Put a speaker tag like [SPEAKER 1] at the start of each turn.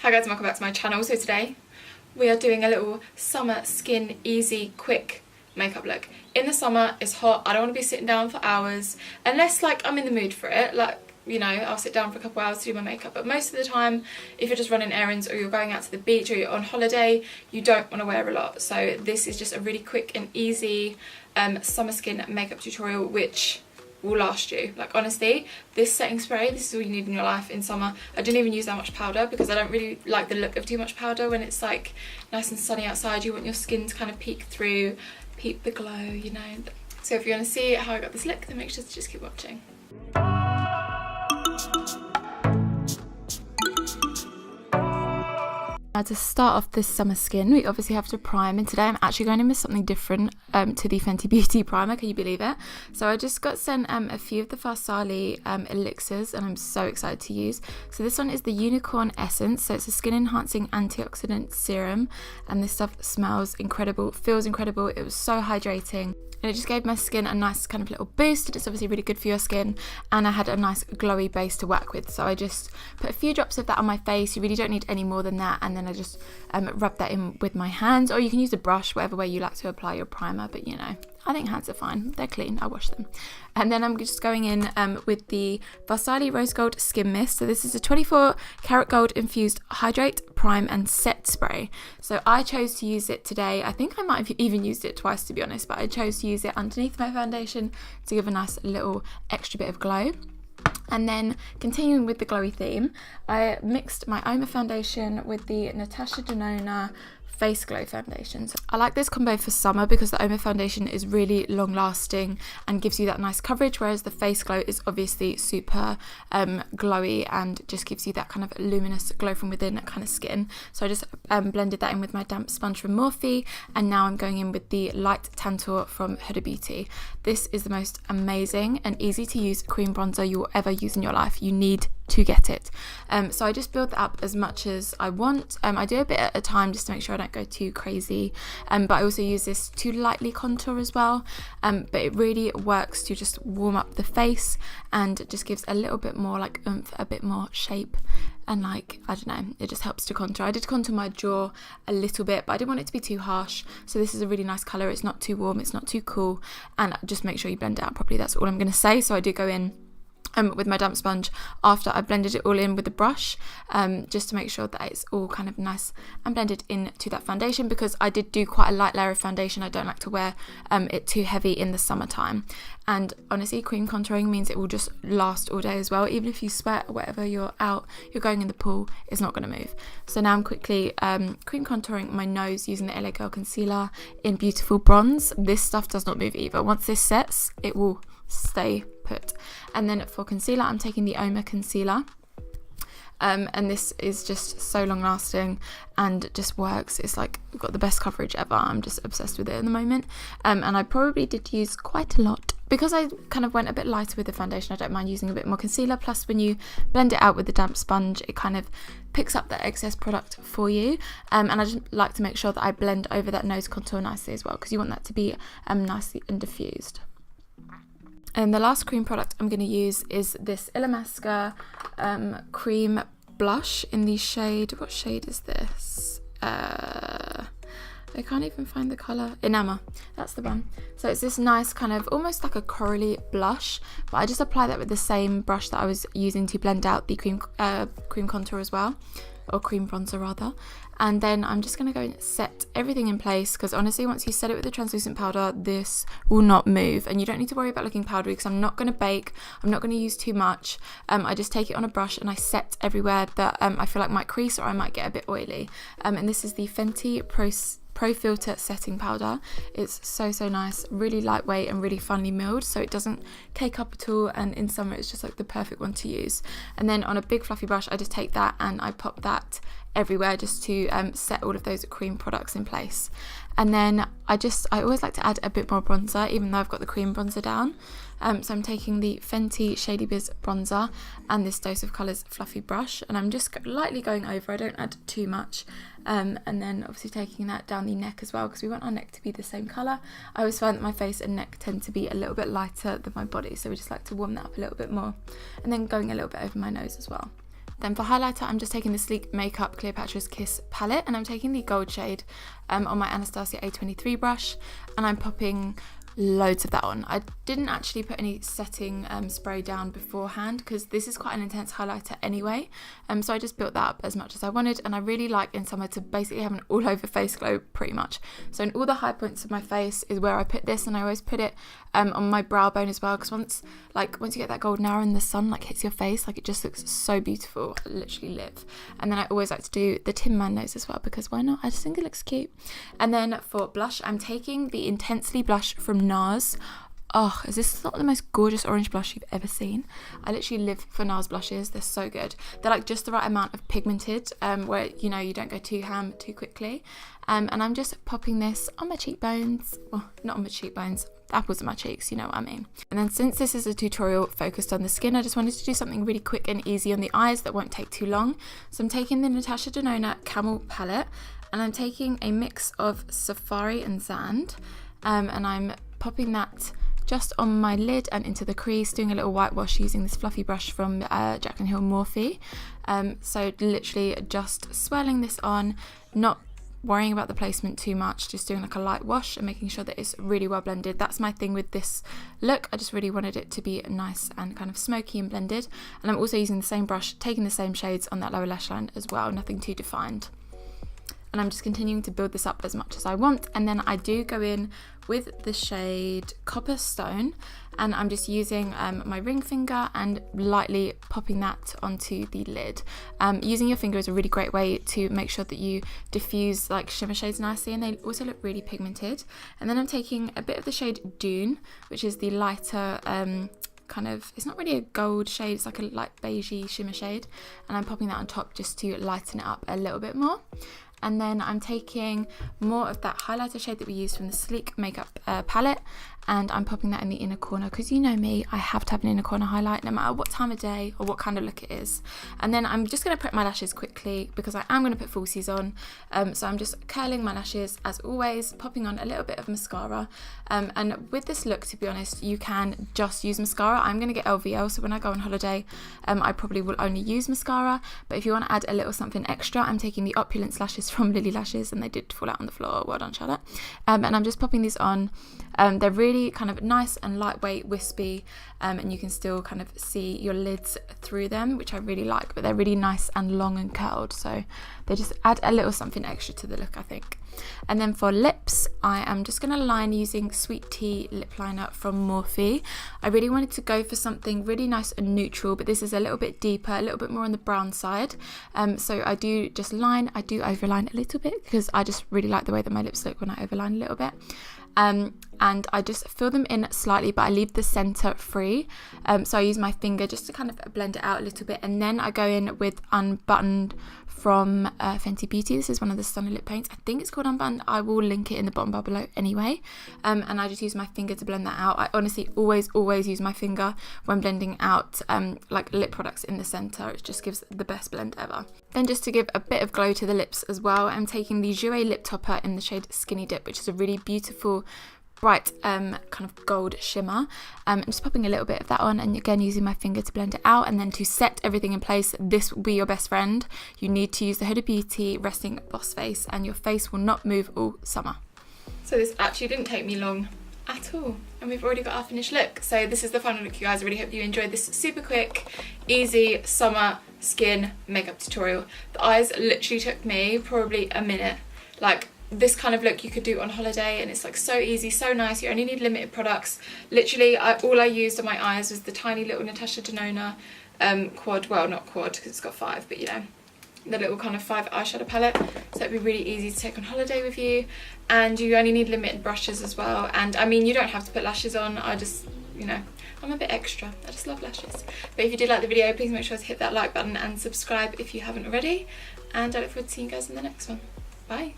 [SPEAKER 1] Hi guys, welcome back to my channel. So today we are doing a little summer skin easy quick makeup look. In the summer, it's hot, I don't want to be sitting down for hours unless like I'm in the mood for it, like, you know, I'll sit down for a couple hours to do my makeup, but most of the time if you're just running errands or you're going out to the beach or you're on holiday, you don't want to wear a lot. So this is just a really quick and easy summer skin makeup tutorial which will last you. Like honestly, this setting spray, this is all you need in your life in summer. I didn't even use that much powder because I don't really like the look of too much powder when it's like nice and sunny outside. You want your skin to kind of peek through, peep the glow, you know. So if you want to see how I got this look, then make sure to just keep watching. Now to start off this summer skin, we obviously have to prime, and today I'm actually going in with something different to the Fenty Beauty primer, can you believe it? So I just got sent a few of the Farsali elixirs and I'm so excited to use. So this one is the Unicorn Essence, so it's a skin enhancing antioxidant serum and this stuff smells incredible, feels incredible, it was so hydrating. And it just gave my skin a nice kind of little boost. It's obviously really good for your skin, and I had a nice glowy base to work with, so I just put a few drops of that on my face. You really don't need any more than that, and then I just rub that in with my hands, or you can use a brush, whatever way you like to apply your primer, but you know, I think hands are fine, they're clean, I wash them. And then I'm just going in with the Farsali Rose Gold Skin Mist. So this is a 24 karat gold infused hydrate, prime and set spray. So I chose to use it today. I think I might have even used it twice to be honest, but I chose to use it underneath my foundation to give a nice little extra bit of glow. And then continuing with the glowy theme, I mixed my Uoma foundation with the Natasha Denona Face Glow foundation. So I like this combo for summer because the Uoma foundation is really long lasting and gives you that nice coverage, whereas the Face Glow is obviously super glowy and just gives you that kind of luminous glow from within kind of skin. So I just blended that in with my damp sponge from Morphe, and now I'm going in with the light Tantour from Huda Beauty. This is the most amazing and easy to use cream bronzer you'll ever use in your life. You need to get it. So I just build that up as much as I want. I do a bit at a time just to make sure I don't go too crazy, but I also use this to lightly contour as well, but it really works to just warm up the face and just gives a little bit more like oomph, a bit more shape, and like, I don't know, it just helps to contour. I did contour my jaw a little bit, but I didn't want it to be too harsh, so this is a really nice colour. It's not too warm, it's not too cool, and just make sure you blend it out properly. That's all I'm going to say. So I do go in with my damp sponge after I blended it all in with the brush, just to make sure that it's all kind of nice and blended into that foundation, because I did do quite a light layer of foundation. I don't like to wear it too heavy in the summertime, and honestly cream contouring means it will just last all day as well. Even if you sweat or whatever, you're going in the pool, it's not going to move. So now I'm quickly cream contouring my nose using the LA Girl concealer in Beautiful Bronze. This stuff does not move either. Once this sets, it will stay put. And then for concealer, I'm taking the Uoma concealer, and this is just so long lasting and just works. It's like got the best coverage ever. I'm just obsessed with it at the moment, and I probably did use quite a lot because I kind of went a bit lighter with the foundation. I don't mind using a bit more concealer, plus when you blend it out with the damp sponge, it kind of picks up the excess product for you, and I just like to make sure that I blend over that nose contour nicely as well, because you want that to be nicely and diffused. And the last cream product I'm going to use is this Illamasqua cream blush in the shade, what shade is this? I can't even find the colour. Enamour, that's the one. So it's this nice kind of almost like a corally blush, but I just apply that with the same brush that I was using to blend out the cream contour as well, or cream bronzer rather. And then I'm just going to go and set everything in place, because honestly once you set it with the translucent powder, this will not move, and you don't need to worry about looking powdery because I'm not going to bake, I'm not going to use too much. I just take it on a brush and I set everywhere that I feel like might crease or I might get a bit oily, and this is the Fenty Pro Filtr setting powder. It's so nice, really lightweight and really finely milled, so it doesn't cake up at all, and in summer it's just like the perfect one to use. And then on a big fluffy brush I just take that and I pop that everywhere just to set all of those cream products in place. And then I always like to add a bit more bronzer even though I've got the cream bronzer down. So I'm taking the Fenty Shady Biz bronzer and this Dose of Colours fluffy brush, and I'm just lightly going over, I don't add too much, and then obviously taking that down the neck as well, because we want our neck to be the same colour. I always find that my face and neck tend to be a little bit lighter than my body, so we just like to warm that up a little bit more, and then going a little bit over my nose as well. Then for highlighter, I'm just taking the Sleek Makeup Cleopatra's Kiss palette, and I'm taking the gold shade on my Anastasia A23 brush, and I'm popping loads of that on. I didn't actually put any setting spray down beforehand because this is quite an intense highlighter anyway, so I just built that up as much as I wanted, and I really like in summer to basically have an all over face glow pretty much. So in all the high points of my face is where I put this, and I always put it on my brow bone as well, because once you get that golden hour and the sun like hits your face, like it just looks so beautiful. I literally live. And then I always like to do the Tin Man nose as well, because why not? I just think it looks cute. And then for blush, I'm taking the Intensely blush from NARS. Oh, is this not the most gorgeous orange blush you've ever seen? I literally live for NARS blushes. They're so good. They're like just the right amount of pigmented, where you know you don't go too ham too quickly. And I'm just popping this on my cheekbones. Well, not on my cheekbones, apples of my cheeks, you know what I mean. And then since this is a tutorial focused on the skin, I just wanted to do something really quick and easy on the eyes that won't take too long. So I'm taking the Natasha Denona Camel palette, and I'm taking a mix of Safari and Zand, and I'm popping that just on my lid and into the crease, doing a little whitewash using this fluffy brush from Jaclyn Hill Morphe. So literally just swirling this on, not worrying about the placement too much, just doing like a light wash and making sure that it's really well blended. That's my thing with this look. I just really wanted it to be nice and kind of smoky and blended. And I'm also using the same brush, taking the same shades on that lower lash line as well, nothing too defined. And I'm just continuing to build this up as much as I want. And then I do go in with the shade Copper Stone, and I'm just using my ring finger and lightly popping that onto the lid. Using your finger is a really great way to make sure that you diffuse like shimmer shades nicely, and they also look really pigmented. And then I'm taking a bit of the shade Dune, which is the lighter kind of, it's not really a gold shade, it's like a light beigey shimmer shade, and I'm popping that on top just to lighten it up a little bit more. And then I'm taking more of that highlighter shade that we used from the Sleek Makeup palette, and I'm popping that in the inner corner, because you know me, I have to have an inner corner highlight no matter what time of day or what kind of look it is. And then I'm just going to prep my lashes quickly because I am going to put falsies on, so I'm just curling my lashes as always, popping on a little bit of mascara, and with this look, to be honest, you can just use mascara. I'm going to get LVL, so when I go on holiday I probably will only use mascara, but if you want to add a little something extra, I'm taking the Opulence lashes from Lilly Lashes, and they did fall out on the floor. Well done, Charlotte. And I'm just popping these on. They're really kind of nice and lightweight, wispy, and you can still kind of see your lids through them, which I really like, but they're really nice and long and curled, so they just add a little something extra to the look, I think. And then for lips, I am just going to line using Sweet Tea lip liner from Morphe. I really wanted to go for something really nice and neutral, but this is a little bit deeper, a little bit more on the brown side. So I do just line, I do overline a little bit because I just really like the way that my lips look when I overline a little bit. And I just fill them in slightly, but I leave the center free. So I use my finger just to kind of blend it out a little bit, and then I go in with Unbuttoned from Fenty Beauty. This is one of the Stunner lip paints. I think it's called Unbuttoned. I will link it in the bottom bar below anyway. And I just use my finger to blend that out. I honestly always use my finger when blending out like lip products in the center. It just gives the best blend ever. Then just to give a bit of glow to the lips as well, I'm taking the Jouer lip topper in the shade Skinny Dip, which is a really beautiful bright kind of gold shimmer. I'm just popping a little bit of that on, and again using my finger to blend it out. And then to set everything in place, this will be your best friend. You need to use the Huda Beauty Resting Boss Face, and your face will not move all summer. So this actually didn't take me long at all, and we've already got our finished look. So this is the final look, you guys. I really hope you enjoyed this super quick, easy summer skin makeup tutorial. The eyes literally took me probably a minute. Like, this kind of look you could do on holiday, and it's like so easy, so nice. You only need limited products. Literally all I used on my eyes was the tiny little Natasha Denona quad, well not quad because it's got 5, but you know, the little kind of 5 eyeshadow palette. So it'd be really easy to take on holiday with you, and you only need limited brushes as well. And I mean, you don't have to put lashes on. I just, you know, I'm a bit extra. I just love lashes. But if you did like the video, please make sure to hit that like button and subscribe if you haven't already, and I look forward to seeing you guys in the next one. Bye.